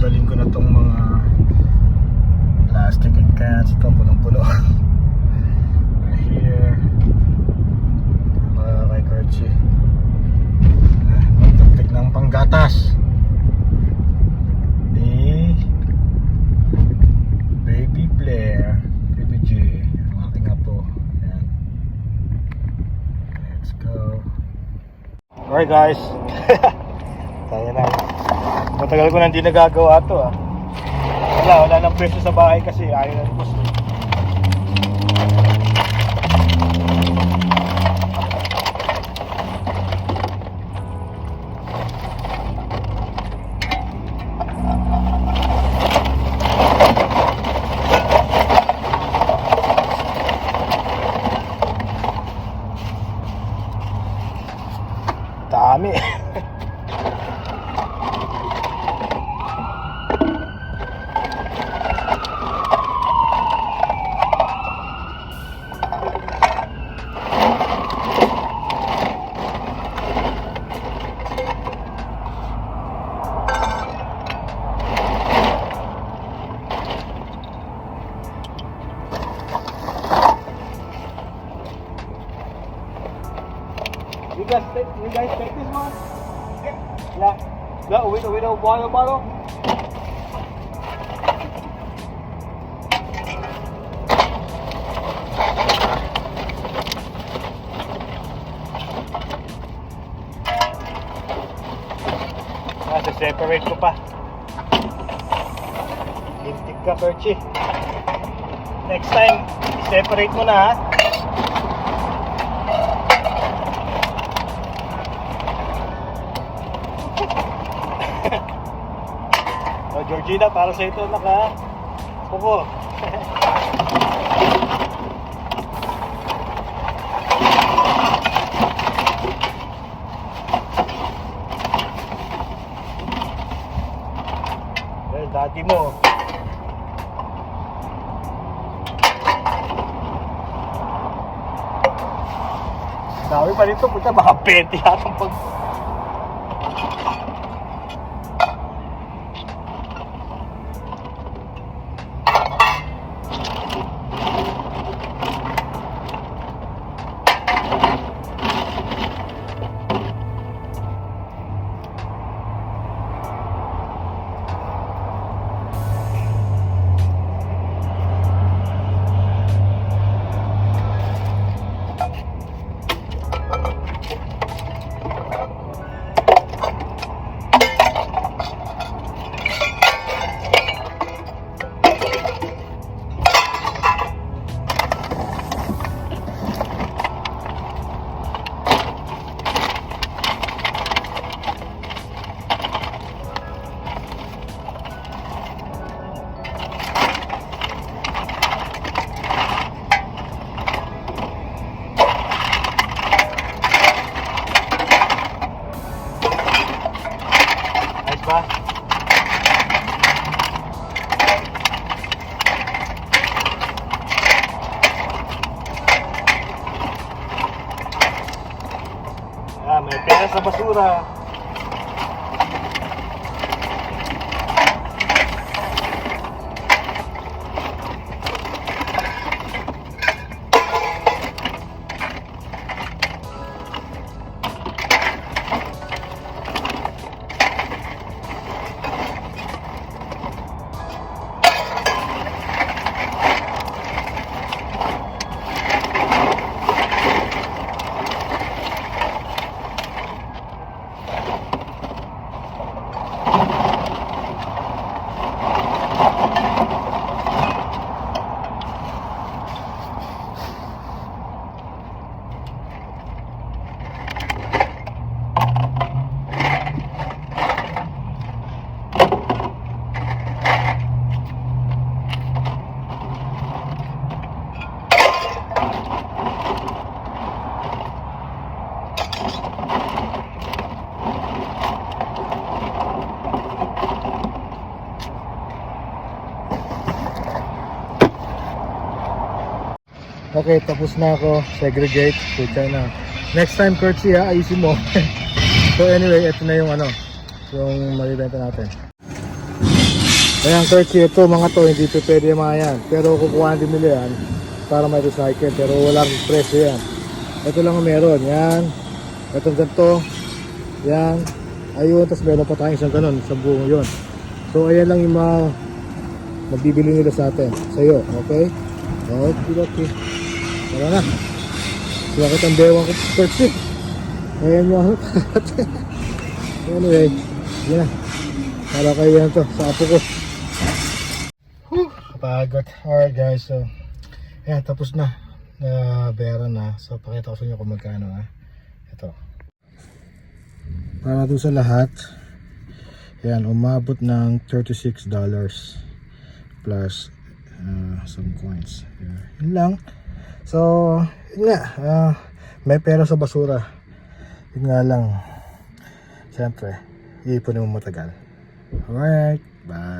tanggalin ko na tong mga plastic and cans. Ito punong-puno. Here kay Kurtzy. Magtagtag ng panggatas ni Baby Blair, Baby J, ang aking apo. Ayan. Let's go. Alright guys. Tayo na. Matagal ko na hindi nagagawa ito ah. Wala nang presyo sa bahay kasi ayaw na gusto. Dami. You guys take this one? Yeah. No, with a water bottle. Separate ko pa. Lintik ka, Kurtzy. Next time, separate mo na ha. Oh, Georgina, para sa ito naka puko. Well, daddy mo. Dami pa dito, puta, baka 20 yatang pag... Ba? May pera sa basura. Okay, tapos na ako. Segregate. Pucha na. Next time, Kurtzy ha, ayusin mo. So anyway, ito na yung ano, yung malibenta natin. Ayan, Kirky, ito mga to, hindi pa pwede yung mga yan. Pero kukuha din nila yan para may recycle. Pero walang presyo yan. Ito lang ang meron. Yan. Itong ganito. Yan. Ayun, tapos meron pa tayong isang ganun, isang buong yun. So ayan lang yung mga magbibili nila sa atin, sa'yo, okay? Okay. Tara na. Bakit ang bewang ko, Kirky? Ayan yung ano. Anyway, yan na. Para kayo yan to, sa apo ko. Kapagod. Alright guys, so ayan, tapos na. Bayaran na. So pakita ko sa inyo kung magkano ha. Ito. Para doon sa lahat, yan, umabot ng $36 plus some coins. Yun lang. So, yun nga, may pera sa basura. Yun nga lang, siyempre, iipunin mo matagal. Alright, bye.